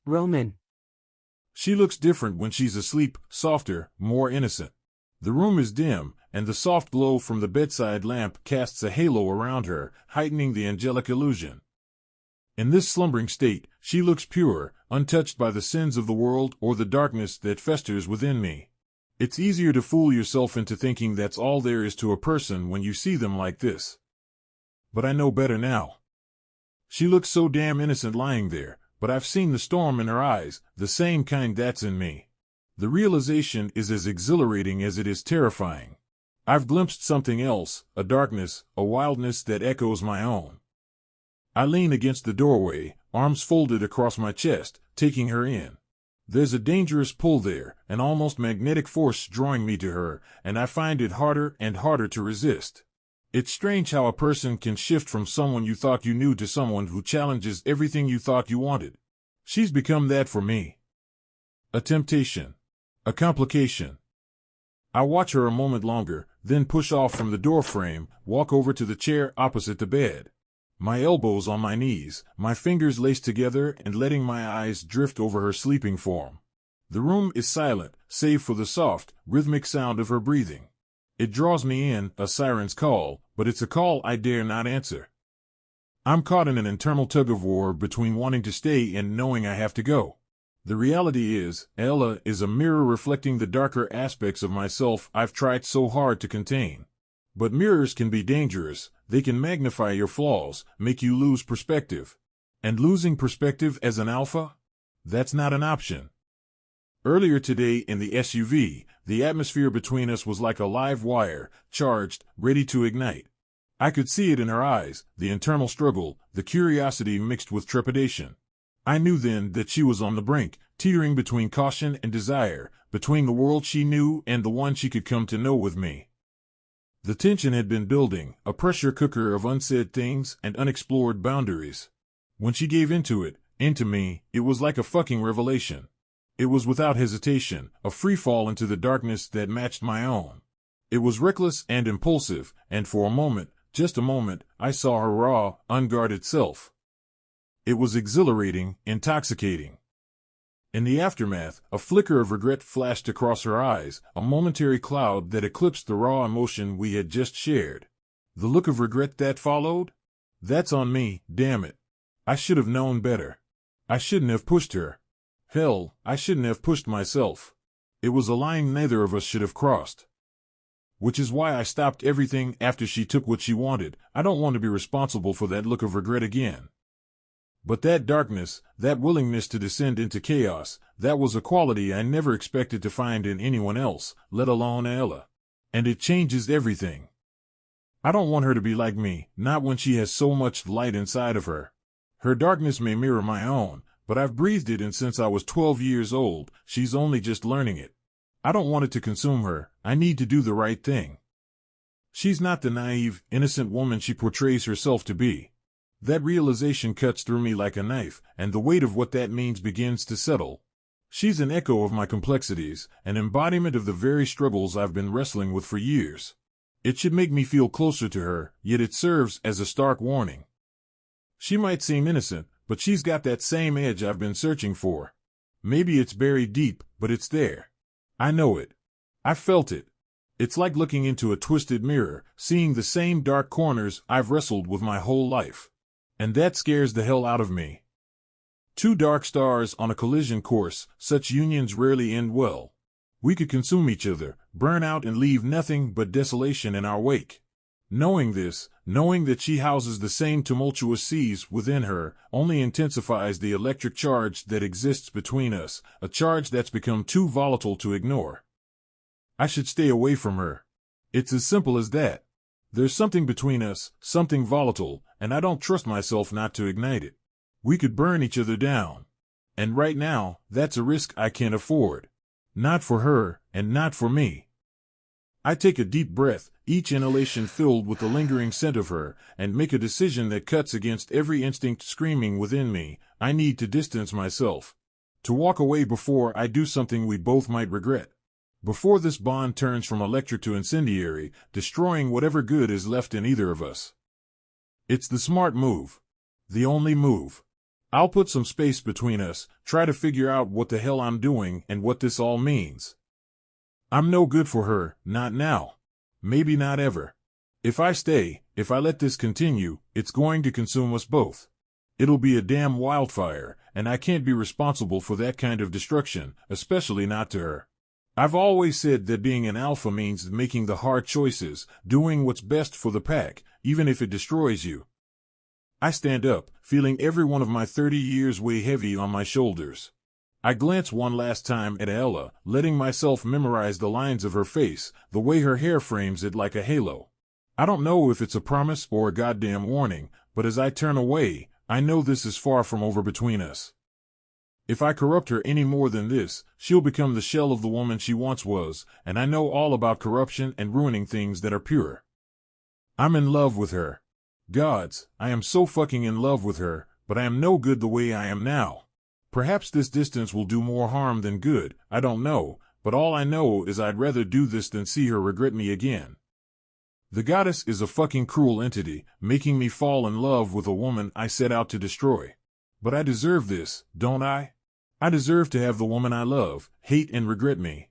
Roman. She looks different when she's asleep, softer, more innocent. The room is dim, and the soft glow from the bedside lamp casts a halo around her, heightening the angelic illusion. In this slumbering state, she looks pure, untouched by the sins of the world or the darkness that festers within me. It's easier to fool yourself into thinking that's all there is to a person when you see them like this. But I know better now. She looks so damn innocent lying there, but I've seen the storm in her eyes, the same kind that's in me. The realization is as exhilarating as it is terrifying. I've glimpsed something else, a darkness, a wildness that echoes my own. I lean against the doorway, arms folded across my chest, taking her in. There's a dangerous pull there, an almost magnetic force drawing me to her, and I find it harder and harder to resist. It's strange how a person can shift from someone you thought you knew to someone who challenges everything you thought you wanted. She's become that for me. A temptation. A complication. I watch her a moment longer, then push off from the doorframe, walk over to the chair opposite the bed. My elbows on my knees, my fingers laced together and letting my eyes drift over her sleeping form. The room is silent, save for the soft, rhythmic sound of her breathing. It draws me in, a siren's call, but it's a call I dare not answer. I'm caught in an internal tug-of-war between wanting to stay and knowing I have to go. The reality is, Ella is a mirror reflecting the darker aspects of myself I've tried so hard to contain. But mirrors can be dangerous. They can magnify your flaws, make you lose perspective. And losing perspective as an alpha? That's not an option. Earlier today in the SUV, the atmosphere between us was like a live wire, charged, ready to ignite. I could see it in her eyes, the internal struggle, the curiosity mixed with trepidation. I knew then that she was on the brink, teetering between caution and desire, between the world she knew and the one she could come to know with me. The tension had been building, a pressure cooker of unsaid things and unexplored boundaries. When she gave into me, it was like a fucking revelation. It was without hesitation, a free fall into the darkness that matched my own. It was reckless and impulsive, and for a moment, just a moment, I saw her raw, unguarded self. It was exhilarating, intoxicating. In the aftermath, a flicker of regret flashed across her eyes, a momentary cloud that eclipsed the raw emotion we had just shared. The look of regret that followed? That's on me, damn it. I should have known better. I shouldn't have pushed her. Hell, I shouldn't have pushed myself. It was a line neither of us should have crossed. Which is why I stopped everything after she took what she wanted. I don't want to be responsible for that look of regret again. But that darkness, that willingness to descend into chaos, that was a quality I never expected to find in anyone else, let alone Ella. And it changes everything. I don't want her to be like me, not when she has so much light inside of her. Her darkness may mirror my own, but I've breathed it in since I was 12 years old. She's only just learning it. I don't want it to consume her. I need to do the right thing. She's not the naive, innocent woman she portrays herself to be. That realization cuts through me like a knife, and the weight of what that means begins to settle. She's an echo of my complexities, an embodiment of the very struggles I've been wrestling with for years. It should make me feel closer to her, yet it serves as a stark warning. She might seem innocent, but she's got that same edge I've been searching for. Maybe it's buried deep, but it's there. I know it. I felt it. It's like looking into a twisted mirror, seeing the same dark corners I've wrestled with my whole life. And that scares the hell out of me. Two dark stars on a collision course, such unions rarely end well. We could consume each other, burn out and leave nothing but desolation in our wake. Knowing this, knowing that she houses the same tumultuous seas within her, only intensifies the electric charge that exists between us, a charge that's become too volatile to ignore. I should stay away from her. It's as simple as that. There's something between us, something volatile, and I don't trust myself not to ignite it. We could burn each other down. And right now, that's a risk I can't afford. Not for her, and not for me. I take a deep breath, each inhalation filled with the lingering scent of her, and make a decision that cuts against every instinct screaming within me. I need to distance myself. To walk away before I do something we both might regret. Before this bond turns from electric to incendiary, destroying whatever good is left in either of us. It's the smart move. The only move. I'll put some space between us, try to figure out what the hell I'm doing and what this all means. I'm no good for her, not now. Maybe not ever. If I stay, if I let this continue, it's going to consume us both. It'll be a damn wildfire, and I can't be responsible for that kind of destruction, especially not to her. I've always said that being an alpha means making the hard choices, doing what's best for the pack, even if it destroys you. I stand up, feeling every one of my 30 years weigh heavy on my shoulders. I glance one last time at Ella, letting myself memorize the lines of her face, the way her hair frames it like a halo. I don't know if it's a promise or a goddamn warning, but as I turn away, I know this is far from over between us. If I corrupt her any more than this, she'll become the shell of the woman she once was, and I know all about corruption and ruining things that are pure. I'm in love with her. Gods, I am so fucking in love with her, but I am no good the way I am now. Perhaps this distance will do more harm than good, I don't know, but all I know is I'd rather do this than see her regret me again. The goddess is a fucking cruel entity, making me fall in love with a woman I set out to destroy. But I deserve this, don't I? I deserve to have the woman I love hate and regret me.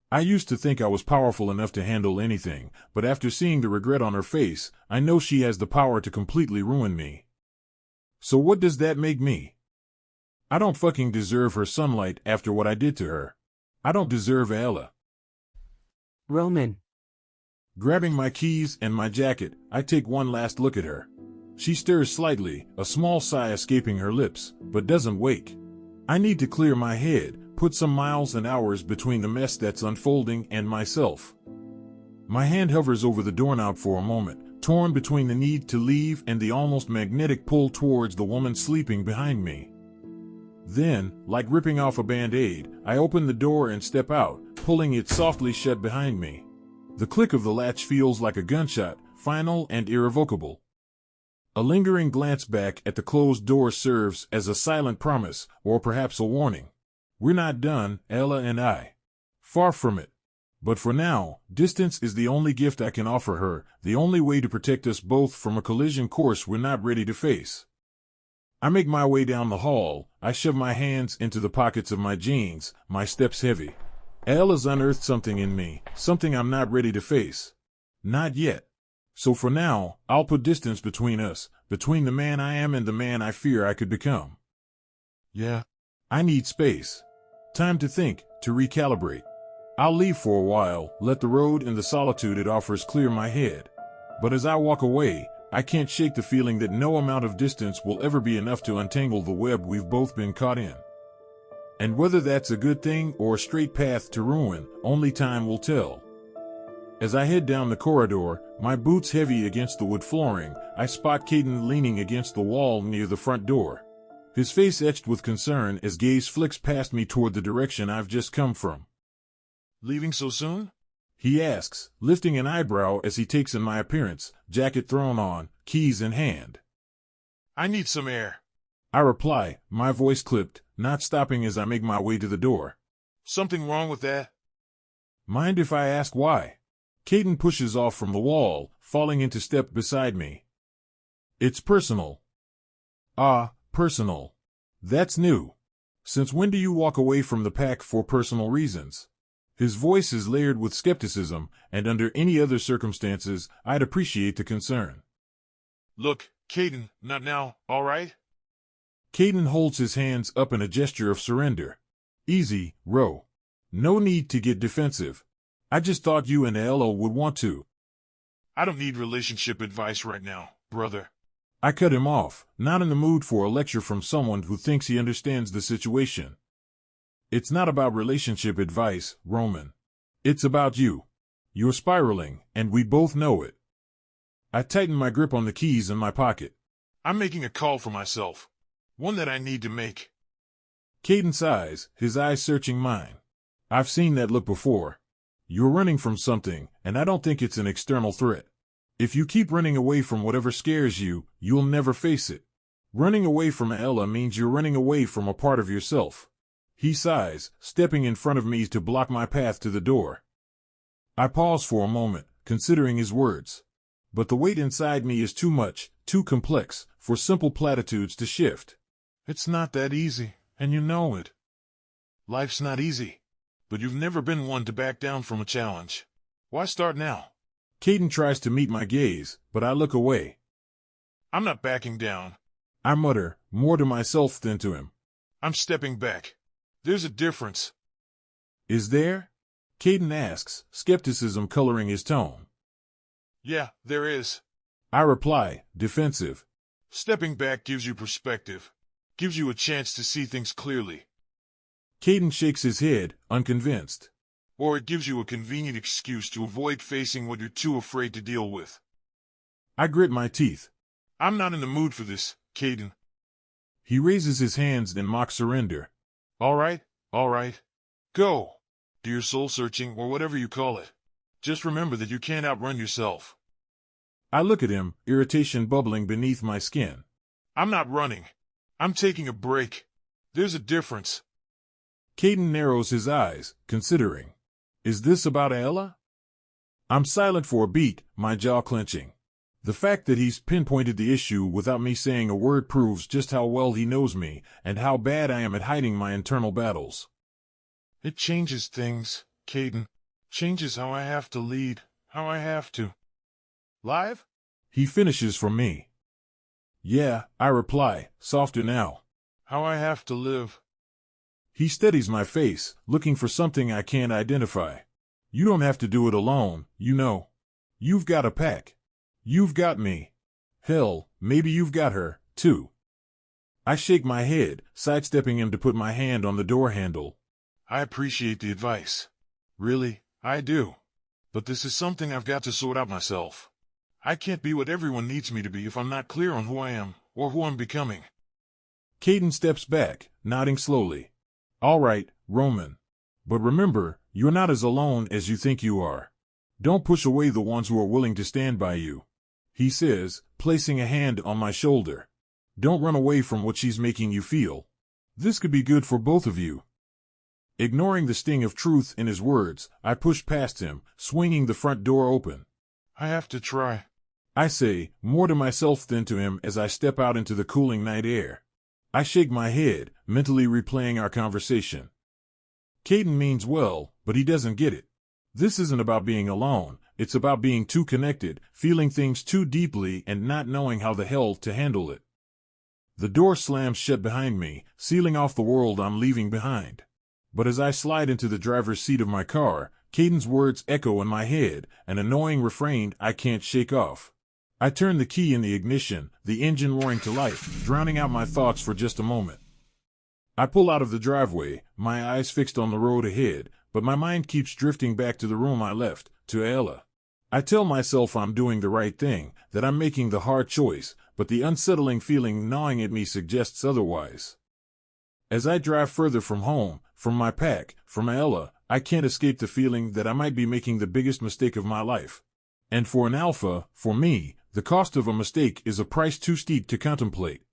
I used to think I was powerful enough to handle anything, but after seeing the regret on her face, I know she has the power to completely ruin me. So what does that make me? I don't fucking deserve her sunlight after what I did to her. I don't deserve Ella. Roman. Grabbing my keys and my jacket, I take one last look at her. She stirs slightly, a small sigh escaping her lips, but doesn't wake. I need to clear my head, put some miles and hours between the mess that's unfolding and myself. My hand hovers over the doorknob for a moment, torn between the need to leave and the almost magnetic pull towards the woman sleeping behind me. Then, like ripping off a band-aid, I open the door and step out, pulling it softly shut behind me. The click of the latch feels like a gunshot, final and irrevocable. A lingering glance back at the closed door serves as a silent promise, or perhaps a warning. We're not done, Ella and I. Far from it. But for now, distance is the only gift I can offer her, the only way to protect us both from a collision course we're not ready to face. I make my way down the hall, I shove my hands into the pockets of my jeans, my steps heavy. Ella's unearthed something in me, something I'm not ready to face. Not yet. So for now, I'll put distance between us, between the man I am and the man I fear I could become. Yeah. I need space. Time to think, to recalibrate. I'll leave for a while, let the road and the solitude it offers clear my head. But as I walk away, I can't shake the feeling that no amount of distance will ever be enough to untangle the web we've both been caught in. And whether that's a good thing or a straight path to ruin, only time will tell. As I head down the corridor, my boots heavy against the wood flooring, I spot Caden leaning against the wall near the front door. His face etched with concern as gaze flicks past me toward the direction I've just come from. Leaving so soon? He asks, lifting an eyebrow as he takes in my appearance, jacket thrown on, keys in hand. I need some air. I reply, my voice clipped, not stopping as I make my way to the door. Something wrong with that? Mind if I ask why? Caden pushes off from the wall, falling into step beside me. It's personal. Ah, personal. That's new. Since when do you walk away from the pack for personal reasons? His voice is layered with skepticism, and under any other circumstances, I'd appreciate the concern. Look, Caden, not now, all right? Caden holds his hands up in a gesture of surrender. Easy, Ro. No need to get defensive. I just thought you and Ella would want to. I don't need relationship advice right now, brother. I cut him off, not in the mood for a lecture from someone who thinks he understands the situation. It's not about relationship advice, Roman. It's about you. You're spiraling, and we both know it. I tighten my grip on the keys in my pocket. I'm making a call for myself. One that I need to make. Caden sighs, his eyes searching mine. I've seen that look before. You're running from something, and I don't think it's an external threat. If you keep running away from whatever scares you, you'll never face it. Running away from Ella means you're running away from a part of yourself. He sighs, stepping in front of me to block my path to the door. I pause for a moment, considering his words. But the weight inside me is too much, too complex, for simple platitudes to shift. It's not that easy, and you know it. Life's not easy, but you've never been one to back down from a challenge. Why start now? Caden tries to meet my gaze, but I look away. I'm not backing down, I mutter, more to myself than to him. I'm stepping back. There's a difference. Is there? Caden asks, skepticism coloring his tone. Yeah, there is, I reply, defensive. Stepping back gives you perspective, gives you a chance to see things clearly. Caden shakes his head, unconvinced. Or it gives you a convenient excuse to avoid facing what you're too afraid to deal with. I grit my teeth. I'm not in the mood for this, Caden. He raises his hands in mock surrender. All right. Go. Do your soul-searching or whatever you call it. Just remember that you can't outrun yourself. I look at him, irritation bubbling beneath my skin. I'm not running. I'm taking a break. There's a difference. Caden narrows his eyes, considering. Is this about Ella? I'm silent for a beat, my jaw clenching. The fact that he's pinpointed the issue without me saying a word proves just how well he knows me and how bad I am at hiding my internal battles. It changes things, Caden. Changes how I have to lead, how I have to. Live? He finishes for me. Yeah, I reply, softer now. How I have to live. He steadies my face, looking for something I can't identify. You don't have to do it alone, you know. You've got a pack. You've got me. Hell, maybe you've got her, too. I shake my head, sidestepping him to put my hand on the door handle. I appreciate the advice. Really, I do. But this is something I've got to sort out myself. I can't be what everyone needs me to be if I'm not clear on who I am, or who I'm becoming. Caden steps back, nodding slowly. All right, Roman. But remember, you're not as alone as you think you are. Don't push away the ones who are willing to stand by you. He says, placing a hand on my shoulder. Don't run away from what she's making you feel. This could be good for both of you. Ignoring the sting of truth in his words, I push past him, swinging the front door open. I have to try, I say, more to myself than to him as I step out into the cooling night air. I shake my head, mentally replaying our conversation. Caden means well, but he doesn't get it. This isn't about being alone, it's about being too connected, feeling things too deeply and not knowing how the hell to handle it. The door slams shut behind me, sealing off the world I'm leaving behind. But as I slide into the driver's seat of my car, Caden's words echo in my head, an annoying refrain I can't shake off. I turn the key in the ignition, the engine roaring to life, drowning out my thoughts for just a moment. I pull out of the driveway, my eyes fixed on the road ahead, but my mind keeps drifting back to the room I left, to Ella. I tell myself I'm doing the right thing, that I'm making the hard choice, but the unsettling feeling gnawing at me suggests otherwise. As I drive further from home, from my pack, from Ella, I can't escape the feeling that I might be making the biggest mistake of my life. And for an alpha, for me, the cost of a mistake is a price too steep to contemplate.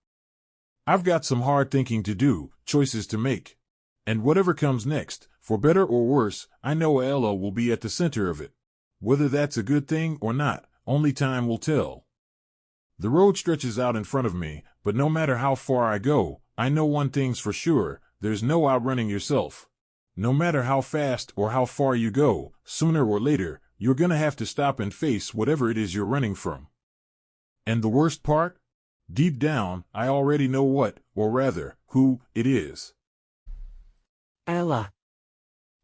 I've got some hard thinking to do, choices to make. And whatever comes next, for better or worse, I know Ella will be at the center of it. Whether that's a good thing or not, only time will tell. The road stretches out in front of me, but no matter how far I go, I know one thing's for sure, there's no outrunning yourself. No matter how fast or how far you go, sooner or later, you're gonna have to stop and face whatever it is you're running from. And the worst part? Deep down, I already know what, or rather, who, it is. Ella.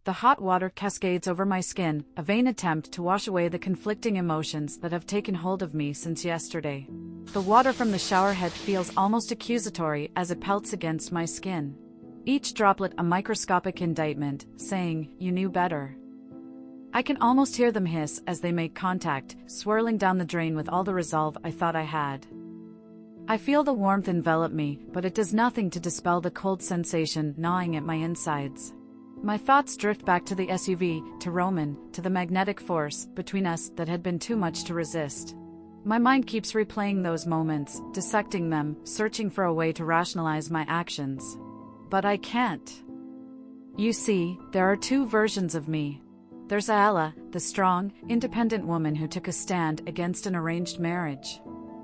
The hot water cascades over my skin, a vain attempt to wash away the conflicting emotions that have taken hold of me since yesterday. The water from the shower head feels almost accusatory as it pelts against my skin. Each droplet a microscopic indictment, saying, "You knew better." I can almost hear them hiss as they make contact, swirling down the drain with all the resolve I thought I had. I feel the warmth envelop me, but it does nothing to dispel the cold sensation gnawing at my insides. My thoughts drift back to the SUV, to Roman, to the magnetic force between us that had been too much to resist. My mind keeps replaying those moments, dissecting them, searching for a way to rationalize my actions. But I can't. You see, there are two versions of me. There's Ella, the strong, independent woman who took a stand against an arranged marriage.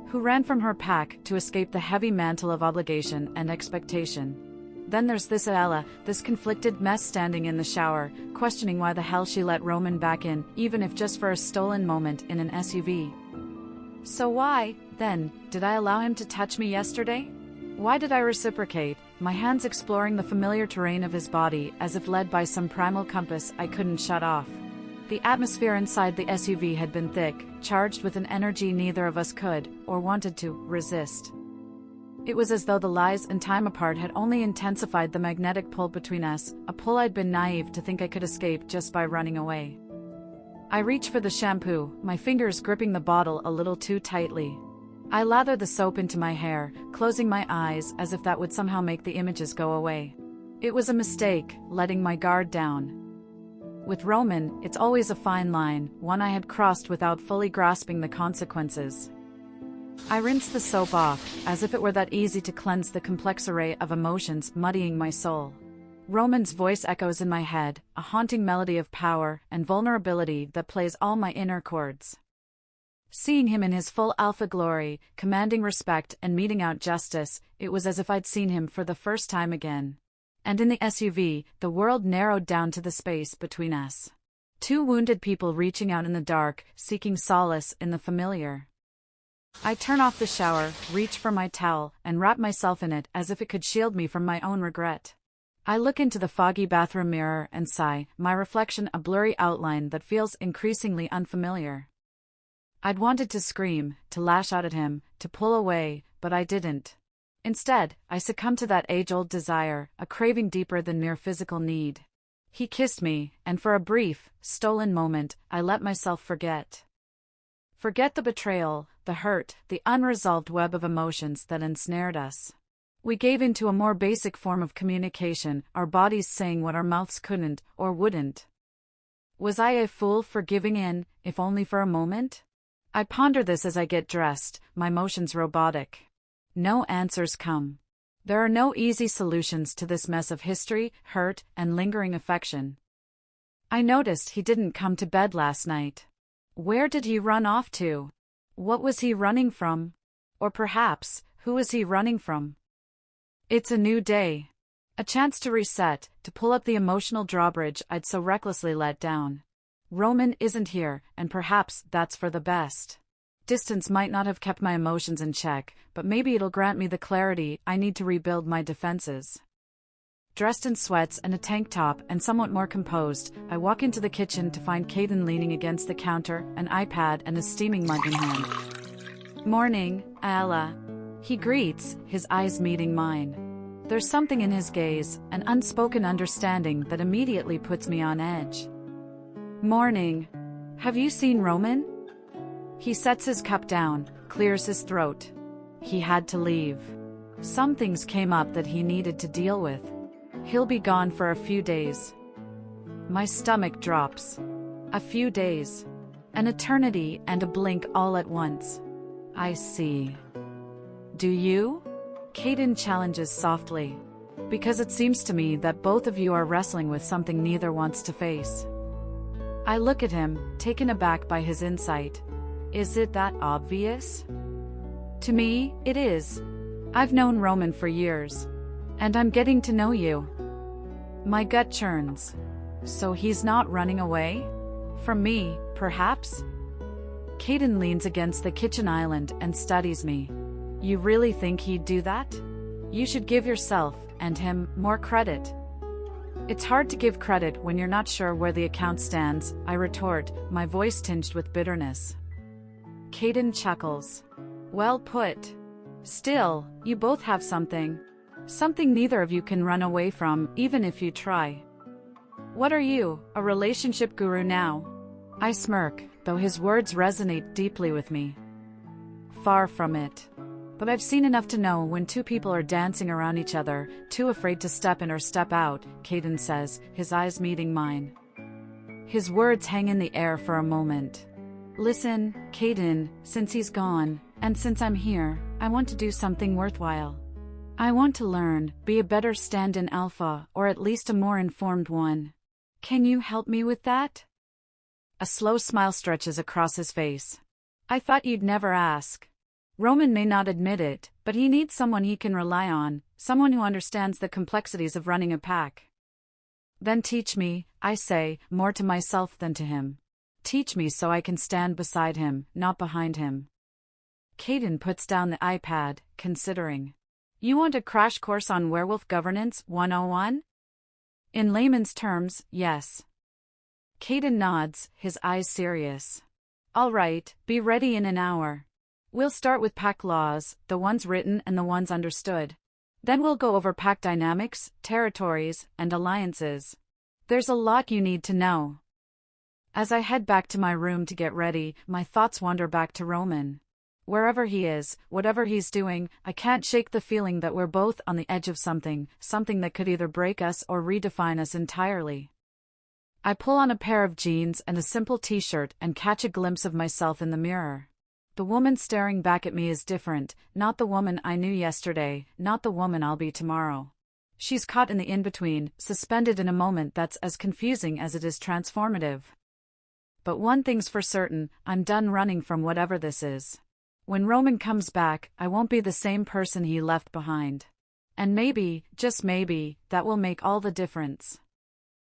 who ran from her pack to escape the heavy mantle of obligation and expectation. Then there's this Ella, this conflicted mess standing in the shower, questioning why the hell she let Roman back in, even if just for a stolen moment in an SUV. So why, then, did I allow him to touch me yesterday? Why did I reciprocate, my hands exploring the familiar terrain of his body as if led by some primal compass I couldn't shut off? The atmosphere inside the SUV had been thick, charged with an energy neither of us could, or wanted to, resist. It was as though the lies and time apart had only intensified the magnetic pull between us, a pull I'd been naive to think I could escape just by running away. I reach for the shampoo, my fingers gripping the bottle a little too tightly. I lather the soap into my hair, closing my eyes as if that would somehow make the images go away. It was a mistake, letting my guard down. With Roman, it's always a fine line, one I had crossed without fully grasping the consequences. I rinsed the soap off, as if it were that easy to cleanse the complex array of emotions muddying my soul. Roman's voice echoes in my head, a haunting melody of power and vulnerability that plays all my inner chords. Seeing him in his full alpha glory, commanding respect and meting out justice, it was as if I'd seen him for the first time again. And in the SUV, the world narrowed down to the space between us. Two wounded people reaching out in the dark, seeking solace in the familiar. I turn off the shower, reach for my towel, and wrap myself in it as if it could shield me from my own regret. I look into the foggy bathroom mirror and sigh, my reflection a blurry outline that feels increasingly unfamiliar. I'd wanted to scream, to lash out at him, to pull away, but I didn't. Instead, I succumbed to that age-old desire, a craving deeper than mere physical need. He kissed me, and for a brief, stolen moment, I let myself forget. Forget the betrayal, the hurt, the unresolved web of emotions that ensnared us. We gave in to a more basic form of communication, our bodies saying what our mouths couldn't, or wouldn't. Was I a fool for giving in, if only for a moment? I ponder this as I get dressed, my motions robotic. No answers come. There are no easy solutions to this mess of history, hurt, and lingering affection. I noticed he didn't come to bed last night. Where did he run off to? What was he running from? Or perhaps, who was he running from? It's a new day. A chance to reset, to pull up the emotional drawbridge I'd so recklessly let down. Roman isn't here, and perhaps that's for the best. Distance might not have kept my emotions in check, but maybe it'll grant me the clarity I need to rebuild my defenses. Dressed in sweats and a tank top and somewhat more composed, I walk into the kitchen to find Caden leaning against the counter, an iPad and a steaming mug in hand. Morning, Ella. He greets, his eyes meeting mine. There's something in his gaze, an unspoken understanding that immediately puts me on edge. Morning. Have you seen Roman? He sets his cup down, clears his throat. He had to leave. Some things came up that he needed to deal with. He'll be gone for a few days. My stomach drops. A few days. An eternity and a blink all at once. I see. Do you? Caden challenges softly. Because it seems to me that both of you are wrestling with something neither wants to face. I look at him, taken aback by his insight. Is it that obvious? To me, it is. I've known Roman for years. And I'm getting to know you. My gut churns. So he's not running away? From me, perhaps? Caden leans against the kitchen island and studies me. You really think he'd do that? You should give yourself, and him, more credit. It's hard to give credit when you're not sure where the account stands, I retort, my voice tinged with bitterness. Caden chuckles. Well put. Still, you both have something. Something neither of you can run away from, even if you try. What are you, a relationship guru now? I smirk, though his words resonate deeply with me. Far from it. But I've seen enough to know when two people are dancing around each other, too afraid to step in or step out, Caden says, his eyes meeting mine. His words hang in the air for a moment. Listen, Caden, since he's gone, and since I'm here, I want to do something worthwhile. I want to learn, be a better stand-in alpha, or at least a more informed one. Can you help me with that? A slow smile stretches across his face. I thought you'd never ask. Roman may not admit it, but he needs someone he can rely on, someone who understands the complexities of running a pack. Then teach me, I say, more to myself than to him. Teach me so I can stand beside him, not behind him. Caden puts down the iPad, considering. You want a crash course on werewolf governance 101? In layman's terms, yes. Caden nods, his eyes serious. All right, be ready in an hour. We'll start with pack laws, the ones written and the ones understood. Then we'll go over pack dynamics, territories, and alliances. There's a lot you need to know. As I head back to my room to get ready, my thoughts wander back to Roman. Wherever he is, whatever he's doing, I can't shake the feeling that we're both on the edge of something that could either break us or redefine us entirely. I pull on a pair of jeans and a simple t-shirt and catch a glimpse of myself in the mirror. The woman staring back at me is different, not the woman I knew yesterday, not the woman I'll be tomorrow. She's caught in the in-between, suspended in a moment that's as confusing as it is transformative. But one thing's for certain, I'm done running from whatever this is. When Roman comes back, I won't be the same person he left behind. And maybe, just maybe, that will make all the difference.